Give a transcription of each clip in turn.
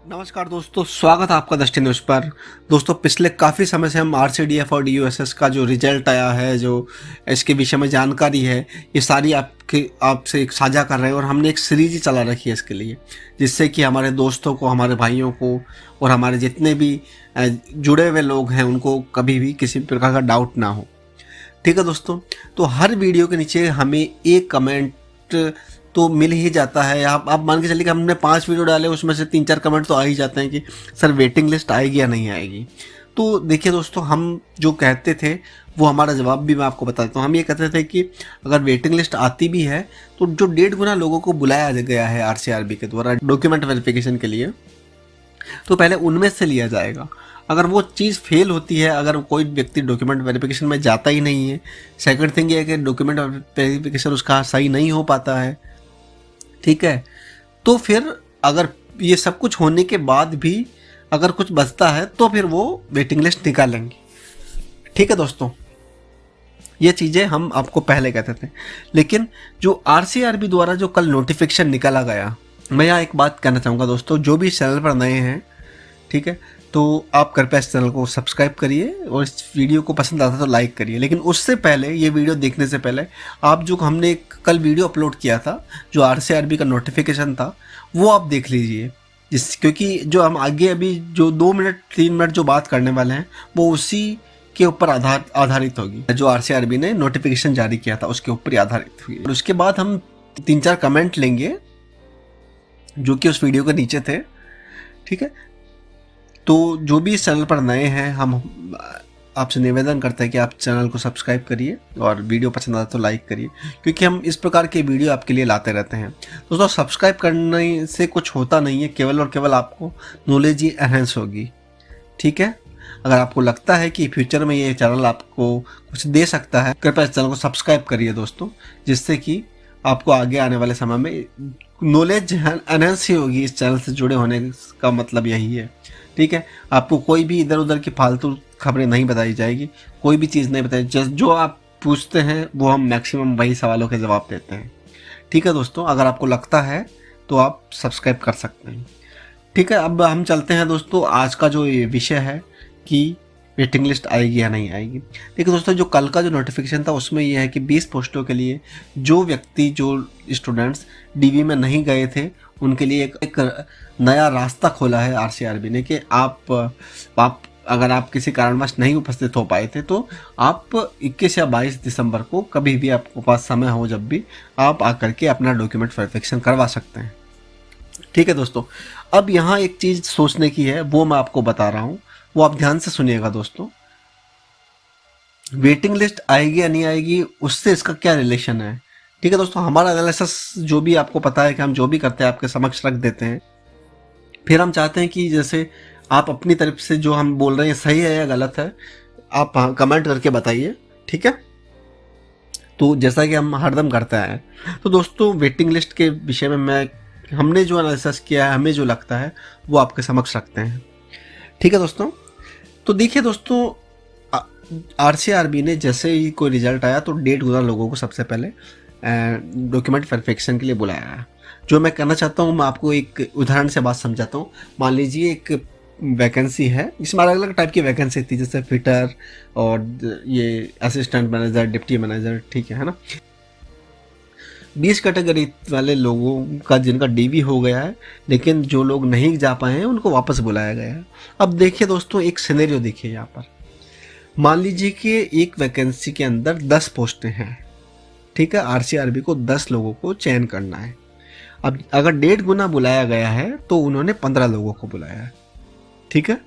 नमस्कार दोस्तों, स्वागत है आपका दृष्टि न्यूज़ पर। दोस्तों, पिछले काफ़ी समय से हम आरसीडीएफ और डीयूएसएस का जो रिजल्ट आया है, जो इसके विषय में जानकारी है, ये सारी आपसे एक साझा कर रहे हैं। और हमने एक सीरीज ही चला रखी है इसके लिए, जिससे कि हमारे दोस्तों को, हमारे भाइयों को और हमारे जितने भी जुड़े हुए लोग हैं उनको कभी भी किसी प्रकार का डाउट ना हो। ठीक है दोस्तों, तो हर वीडियो के नीचे हमें एक कमेंट तो मिल ही जाता है। आप मान के चलिए कि हमने 5 वीडियो डाले, उसमें से 3-4 कमेंट तो आ ही जाते हैं कि सर वेटिंग लिस्ट आएगी या नहीं आएगी। तो देखिए दोस्तों, हम जो कहते थे वो हमारा जवाब भी मैं आपको बताता हूँ। हम ये कहते थे कि अगर वेटिंग लिस्ट आती भी है तो जो 1.5 गुना लोगों को बुलाया गया है आरसीआरबी के द्वारा डॉक्यूमेंट वेरिफिकेशन के लिए, तो पहले उनमें से लिया जाएगा। अगर वो चीज़ फेल होती है, अगर कोई व्यक्ति डॉक्यूमेंट वेरिफिकेशन में जाता ही नहीं है, सेकंड थिंग ये है कि डॉक्यूमेंट वेरिफिकेशन उसका सही नहीं हो पाता है, ठीक है, तो फिर अगर ये सब कुछ होने के बाद भी अगर कुछ बचता है तो फिर वो वेटिंग लिस्ट निकालेंगे। ठीक है दोस्तों, ये चीज़ें हम आपको पहले कहते थे। लेकिन जो आरसीआरबी द्वारा जो कल नोटिफिकेशन निकाला गया, मैं यहाँ एक बात कहना चाहूँगा दोस्तों, जो भी इस चैनल पर नए हैं, ठीक है, तो आप कृपया इस चैनल को सब्सक्राइब करिए और इस वीडियो को पसंद आता है तो लाइक करिए। लेकिन उससे पहले, ये वीडियो देखने से पहले, आप जो हमने कल वीडियो अपलोड किया था, जो आरसीआरबी का नोटिफिकेशन था, वो आप देख लीजिए। क्योंकि जो हम आगे अभी जो 2 मिनट 3 मिनट जो बात करने वाले हैं वो उसी के ऊपर आधारित होगी। जो आरसीआरबी ने नोटिफिकेशन जारी किया था उसके ऊपर ही आधारित हुई। और उसके बाद हम 3-4 कमेंट लेंगे जो कि उस वीडियो के नीचे थे। ठीक है, तो जो भी इस चैनल पर नए हैं, हम आपसे निवेदन करते हैं कि आप चैनल को सब्सक्राइब करिए और वीडियो पसंद आता तो लाइक करिए, क्योंकि हम इस प्रकार के वीडियो आपके लिए लाते रहते हैं। दोस्तों, सब्सक्राइब करने से कुछ होता नहीं है, केवल और केवल आपको नॉलेज ही एनहेंस होगी। ठीक है, अगर आपको लगता है कि फ्यूचर में ये चैनल आपको कुछ दे सकता है, कृपया इस चैनल को सब्सक्राइब करिए दोस्तों, जिससे कि आपको आगे आने वाले समय में नॉलेज एनहेंस ही होगी। इस चैनल से जुड़े होने का मतलब यही है। ठीक है, आपको कोई भी इधर उधर की फालतू खबरें नहीं बताई जाएगी, कोई भी चीज़ नहीं बताई, जस्ट जो आप पूछते हैं वो हम मैक्सिमम वही सवालों के जवाब देते हैं। ठीक है दोस्तों, अगर आपको लगता है तो आप सब्सक्राइब कर सकते हैं। ठीक है, अब हम चलते हैं दोस्तों, आज का जो ये विषय है कि वेटिंग लिस्ट आएगी या नहीं आएगी। देखिए दोस्तों, जो कल का जो नोटिफिकेशन था उसमें यह है कि 20 पोस्टों के लिए जो व्यक्ति, जो स्टूडेंट्स डीवी में नहीं गए थे, उनके लिए एक नया रास्ता खोला है आरसीआरबी ने कि आप अगर आप किसी कारणवश नहीं उपस्थित हो पाए थे तो आप 21 या 22 दिसंबर को कभी भी आपके पास समय हो, जब भी आप आकर के अपना डॉक्यूमेंट वेरिफिकेशन करवा सकते हैं। ठीक है दोस्तों, अब यहाँ एक चीज़ सोचने की है, वो मैं आपको बता रहा हूँ, वो आप ध्यान से सुनिएगा दोस्तों। वेटिंग लिस्ट आएगी या नहीं आएगी, उससे इसका क्या रिलेशन है। ठीक है दोस्तों, हमारा एनालिसिस जो भी आपको पता है कि हम जो भी करते हैं आपके समक्ष रख देते हैं। फिर हम चाहते हैं कि जैसे आप अपनी तरफ से जो हम बोल रहे हैं सही है या गलत है, आप कमेंट करके बताइए। ठीक है, तो जैसा कि हम हरदम करते हैं। तो दोस्तों, वेटिंग लिस्ट के विषय में हमने जो एनालिसिस किया है, हमें जो लगता है वो आपके समक्ष रखते हैं। ठीक है दोस्तों, तो देखिए दोस्तों, आरसीआरबी ने जैसे ही कोई रिजल्ट आया तो 1.5 गुना लोगों को सबसे पहले डॉक्यूमेंट वेरिफिकेशन के लिए बुलाया है। जो मैं कहना चाहता हूँ, मैं आपको एक उदाहरण से बात समझाता हूँ। मान लीजिए एक वैकेंसी है, इसमें अलग अलग टाइप की वैकेंसी थी, जैसे फिटर और ये असिस्टेंट मैनेजर, डिप्टी मैनेजर, ठीक है ना। 20 कैटेगरी वाले लोगों का जिनका डीवी हो गया है, लेकिन जो लोग नहीं जा पाए हैं उनको वापस बुलाया गया है। अब देखिए दोस्तों, एक सिनेरियो देखिए यहाँ पर। मान लीजिए कि एक वैकेंसी के अंदर 10 पोस्टें हैं। ठीक है, आरसीआरबी को 10 लोगों को चयन करना है। अब अगर 1.5 गुना बुलाया गया है तो उन्होंने 15 लोगों को बुलाया है। ठीक है,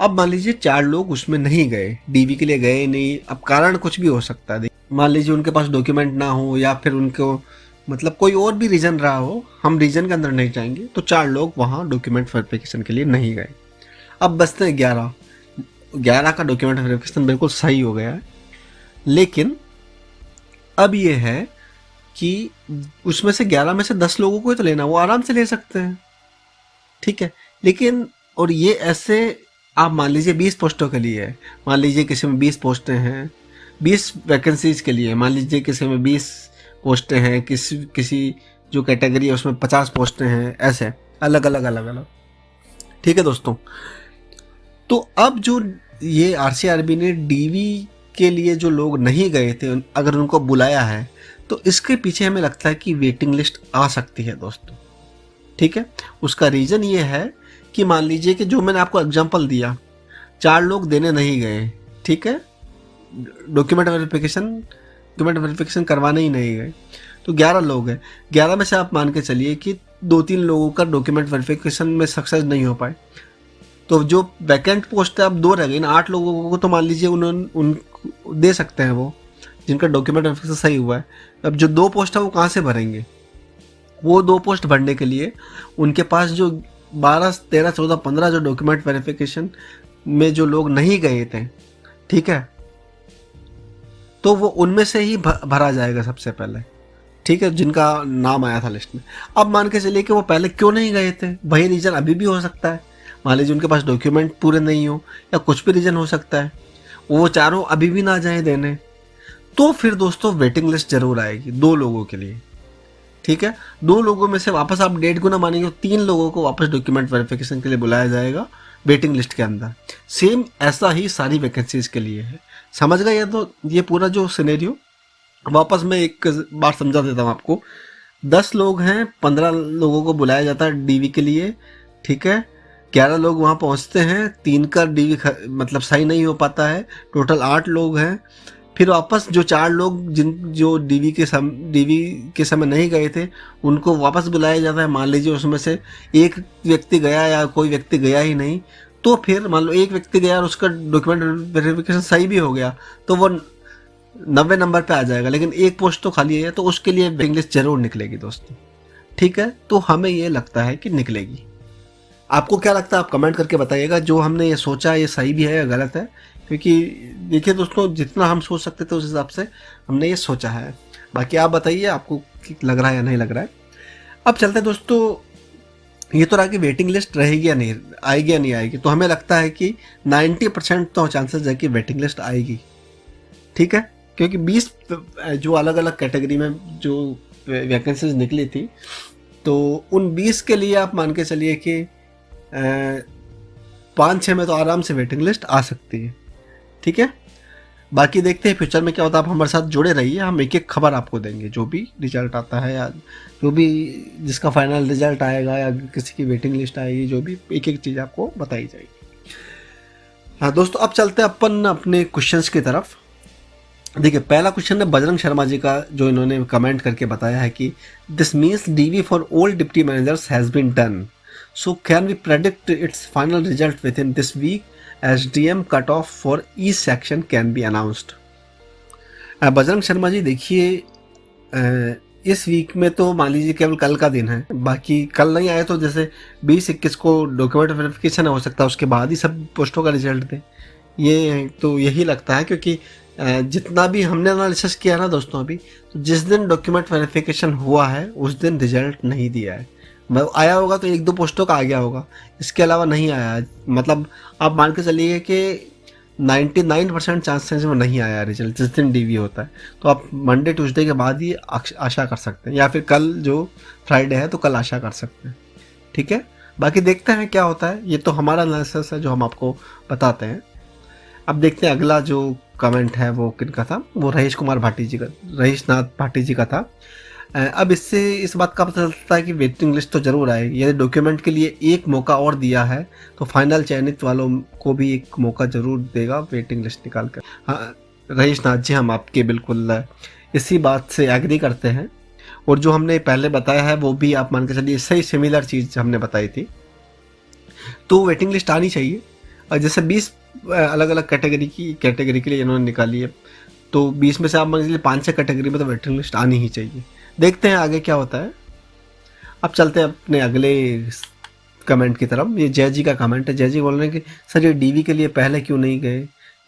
अब मान लीजिए 4 लोग उसमें नहीं गए, डीवी के लिए गए नहीं। अब कारण कुछ भी हो सकता है, मान लीजिए उनके पास डॉक्यूमेंट ना हो या फिर उनको मतलब कोई और भी रीज़न रहा हो, हम रीज़न के अंदर नहीं जाएंगे। तो 4 लोग वहाँ डॉक्यूमेंट वेरिफिकेशन के लिए नहीं गए। अब बचते हैं 11 का डॉक्यूमेंट वेरिफिकेशन बिल्कुल सही हो गया है। लेकिन अब ये है कि उसमें से 11 में से 10 लोगों को ही तो लेना, वो आराम से ले सकते हैं। ठीक है, लेकिन और ये ऐसे आप मान लीजिए 20 पोस्टों के लिए है, मान लीजिए किसी में 20 पोस्टें हैं, 20 वैकेंसीज के लिए, मान लीजिए किसी में 20 पोस्टें हैं, किसी जो कैटेगरी है उसमें 50 पोस्टें हैं, ऐसे अलग अलग। ठीक है दोस्तों, तो अब जो ये आरसीआरबी ने डीवी के लिए जो लोग नहीं गए थे अगर उनको बुलाया है, तो इसके पीछे हमें लगता है कि वेटिंग लिस्ट आ सकती है दोस्तों। ठीक है, उसका रीज़न ये है कि मान लीजिए कि जो मैंने आपको एग्जांपल दिया, 4 लोग देने नहीं गए, ठीक है, डॉक्यूमेंट वेरिफिकेशन करवाने ही नहीं गए, तो 11 लोग हैं। 11 में से आप मान के चलिए कि 2-3 लोगों का डॉक्यूमेंट वेरिफिकेशन में सक्सेस नहीं हो पाए, तो जो वैकेंट पोस्ट है अब 2 रह गई ना। 8 लोगों को तो मान लीजिए उन दे सकते हैं वो जिनका डॉक्यूमेंट वेरिफिकेशन सही हुआ है। अब जो 2 पोस्ट है वो कहाँ से भरेंगे? वो 2 पोस्ट भरने के लिए उनके पास जो 12, 13, 14, 15 जो डॉक्यूमेंट वेरिफिकेशन में जो लोग नहीं गए थे, ठीक है, तो वो उनमें से ही भरा जाएगा सबसे पहले, ठीक है, जिनका नाम आया था लिस्ट में। अब मान के चलिए कि वो पहले क्यों नहीं गए थे, वही रीज़न अभी भी हो सकता है। मान लीजिए उनके पास डॉक्यूमेंट पूरे नहीं हो या कुछ भी रीज़न हो सकता है, वो चारों अभी भी ना जाए देने, तो फिर दोस्तों वेटिंग लिस्ट जरूर आएगी 2 लोगों के लिए। ठीक है, 2 लोगों में से वापस आप 1.5 गुना मानेंगे, 3 लोगों को वापस डॉक्यूमेंट वेरिफिकेशन के लिए बुलाया जाएगा वेटिंग लिस्ट के अंदर। सेम ऐसा ही सारी वैकेंसीज के लिए है। समझ गए? तो ये पूरा जो सिनेरियो वापस मैं एक बार समझा देता हूँ आपको। 10 लोग हैं, 15 लोगों को बुलाया जाता है डीवी के लिए, ठीक है, 11 लोग वहाँ पहुँचते हैं, 3 का डीवी मतलब सही नहीं हो पाता है, टोटल 8 लोग हैं। फिर वापस जो 4 लोग जो डीवी के समय नहीं गए थे उनको वापस बुलाया जाता है। मान लीजिए उसमें से एक व्यक्ति गया या कोई व्यक्ति गया ही नहीं, तो फिर मान लो एक व्यक्ति गया और उसका डॉक्यूमेंट वेरिफिकेशन सही भी हो गया तो वो 90 नंबर पे आ जाएगा, लेकिन एक पोस्ट तो खाली है, तो उसके लिए वेटिंग लिस्ट जरूर निकलेगी दोस्तों। ठीक है, तो हमें ये लगता है कि निकलेगी। आपको क्या लगता है आप कमेंट करके बताइएगा। जो हमने ये सोचा ये सही भी है या गलत है, क्योंकि देखिए दोस्तों जितना हम सोच सकते थे उस हिसाब से हमने ये सोचा है। बाकी आप बताइए आपको लग रहा है या नहीं लग रहा है। अब चलते हैं दोस्तों, ये तो रहा कि वेटिंग लिस्ट रहेगी या नहीं आएगी या नहीं आएगी, तो हमें लगता है कि 90% तो चांसेस है कि वेटिंग लिस्ट आएगी। ठीक है, क्योंकि 20 जो अलग अलग कैटेगरी में जो वैकेंसीज निकली थी, तो उन 20 के लिए आप मान के चलिए कि 5-6 में तो आराम से वेटिंग लिस्ट आ सकती है। ठीक है, बाकी देखते हैं फ्यूचर में क्या होता है। आप हमारे साथ जुड़े रहिए, हम एक एक खबर आपको देंगे, जो भी रिजल्ट आता है या जो भी जिसका फाइनल रिजल्ट आएगा या किसी की वेटिंग लिस्ट आएगी, जो भी एक एक चीज़ आपको बताई जाएगी। हाँ दोस्तों, अब चलते हैं अपन अपने क्वेश्चंस की तरफ। देखिए पहला क्वेश्चन है बजरंग शर्मा जी का, जो इन्होंने कमेंट करके बताया है कि this means DV for all deputy managers has been done, so can we predict its final result within this week as DM cutoff for each section can be announced? Bajrang Sharma ji देखिए, इस वीक में तो मान लीजिए केवल कल का दिन है, बाकी कल नहीं आए तो जैसे 20-21 को डॉक्यूमेंट वेरिफिकेशन हो सकता है, उसके बाद ही सब पोस्टों का रिजल्ट दें। ये तो यही लगता है, क्योंकि जितना भी हमने एनालिसिस किया ना दोस्तों अभी, तो जिस दिन डॉक्यूमेंट वेरिफिकेशन हुआ है उस दिन रिजल्ट नहीं दिया है। आया होगा तो 1-2 पोस्टों का आ गया होगा, इसके अलावा नहीं आया। मतलब आप मान के चलिए कि 99% चांसेस में नहीं आया रिजल्ट जिस दिन डीवी होता है। तो आप मंडे ट्यूसडे के बाद ही आशा कर सकते हैं, या फिर कल जो फ्राइडे है तो कल आशा कर सकते हैं। ठीक है, बाकी देखते हैं क्या होता है। ये तो हमारा एनालिसिस है जो हम आपको बताते हैं। अब देखते हैं अगला जो कमेंट है वो किनका था, वो रहीश नाथ भाटी जी का था। अब इससे इस बात का पता चलता है कि वेटिंग लिस्ट तो ज़रूर आएगी। यदि डॉक्यूमेंट के लिए एक मौका और दिया है तो फाइनल चयनित वालों को भी एक मौका ज़रूर देगा वेटिंग लिस्ट निकाल कर। हाँ रहीश नाथ जी, हम आपके बिल्कुल इसी बात से एग्री करते हैं, और जो हमने पहले बताया है वो भी आप मान के चलिए सही सिमिलर चीज़ हमने बताई थी। तो वेटिंग लिस्ट आनी चाहिए, और जैसे 20 अलग अलग कैटेगरी के लिए इन्होंने निकाली है, तो 20 में से आप मान लीजिए 5-6 कैटेगरी में तो वेटिंग लिस्ट आनी ही चाहिए। देखते हैं आगे क्या होता है। अब चलते हैं अपने अगले कमेंट की तरफ। ये जय जी का कमेंट है। जय जी बोल रहे हैं कि सर ये डीवी के लिए पहले क्यों नहीं गए,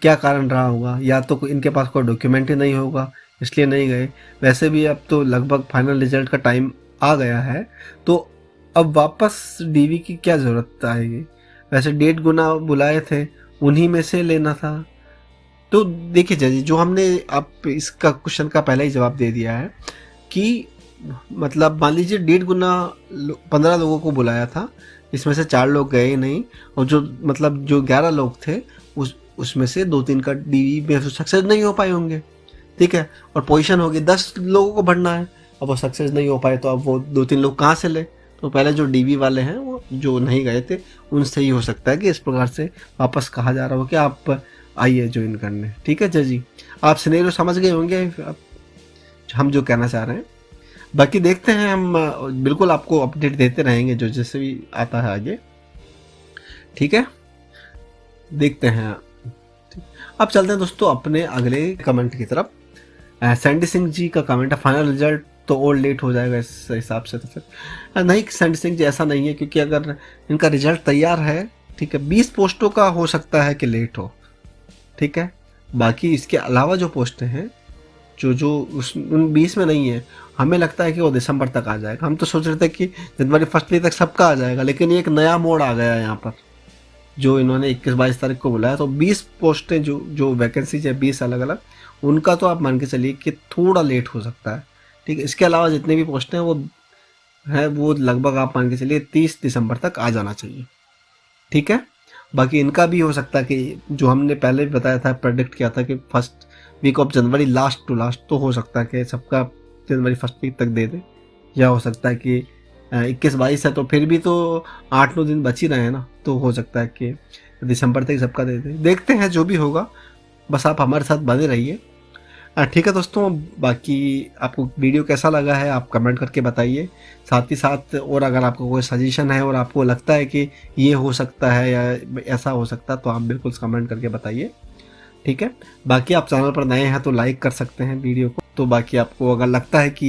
क्या कारण रहा होगा, या तो इनके पास कोई डॉक्यूमेंट ही नहीं होगा इसलिए नहीं गए। वैसे भी अब तो लगभग फाइनल रिजल्ट का टाइम आ गया है, तो अब वापस डीवी की क्या ज़रूरत आएगी। वैसे 1.5 गुना बुलाए थे, उन्हीं में से लेना था। तो देखिए जय जी, जो हमने आप इसका क्वेश्चन का पहले ही जवाब दे दिया है कि मतलब मान लीजिए 1.5 गुना 15 लोगों को बुलाया था, इसमें से 4 लोग गए ही नहीं, और जो मतलब जो 11 लोग थे उसमें से 2-3 का डीवी में सक्सेस नहीं हो पाए होंगे, ठीक है। और पोजीशन होगी 10 लोगों को भरना है, अब वो सक्सेस नहीं हो पाए तो अब वो 2-3 लोग कहाँ से ले? तो पहले जो डीवी वाले हैं वो जो नहीं गए थे उनसे ही हो सकता है कि इस प्रकार से वापस कहा जा रहा हो कि आप आइए ज्वाइन करने, ठीक है जी। आप सिनेरियो समझ गए होंगे हम जो कहना चाह रहे हैं। बाकी देखते हैं, हम बिल्कुल आपको अपडेट देते रहेंगे जो जैसे भी आता है आगे, ठीक है। देखते हैं। अब चलते हैं दोस्तों अपने अगले कमेंट की तरफ। सैंडी सिंह जी का कमेंट है, फाइनल रिजल्ट तो और लेट हो जाएगा इस हिसाब से। तो फिर नहीं सैंडी सिंह जी, ऐसा नहीं है, क्योंकि अगर इनका रिजल्ट तैयार है, ठीक है, 20 पोस्टों का हो सकता है कि लेट हो, ठीक है। बाकी इसके अलावा जो पोस्टें हैं जो उन 20 में नहीं है, हमें लगता है कि वो दिसंबर तक आ जाएगा। हम तो सोच रहे थे कि जनवरी फर्स्ट वीक तक सबका आ जाएगा, लेकिन ये एक नया मोड़ आ गया है यहाँ पर, जो इन्होंने 21-22 तारीख को बुलाया। तो 20 पोस्टें जो वैकेंसीज है 20 अलग अलग, उनका तो आप मान के चलिए कि थोड़ा लेट हो सकता है, ठीक है। इसके अलावा जितने भी पोस्टें हैं वो लगभग आप मान के चलिए 30 दिसंबर तक आ जाना चाहिए, ठीक है। बाकी इनका भी हो सकता है कि जो हमने पहले भी बताया था, प्रेडिक्ट किया था कि फर्स्ट वीक ऑफ जनवरी लास्ट टू लास्ट, तो हो सकता है कि सबका जनवरी फर्स्ट वीक तक दे दे, या हो सकता है कि 21-22 है तो फिर भी तो 8-9 दिन बच ही रहे हैं ना, तो हो सकता है कि दिसंबर तक सबका दे दे। देखते हैं जो भी होगा, बस आप हमारे साथ बने रहिए, ठीक है दोस्तों। बाकी आपको वीडियो कैसा लगा है आप कमेंट करके बताइए। साथ ही साथ और अगर आपको कोई सजेशन है और आपको लगता है कि ये हो सकता है या ऐसा हो सकता है, तो आप बिल्कुल कमेंट करके बताइए, ठीक है। बाकी आप चैनल पर नए हैं तो लाइक कर सकते हैं वीडियो को। तो बाकी आपको अगर लगता है कि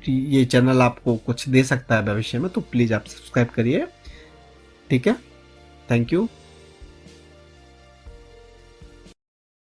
ये चैनल आपको कुछ दे सकता है भविष्य में, तो प्लीज़ आप सब्सक्राइब करिए, ठीक है। Thank you.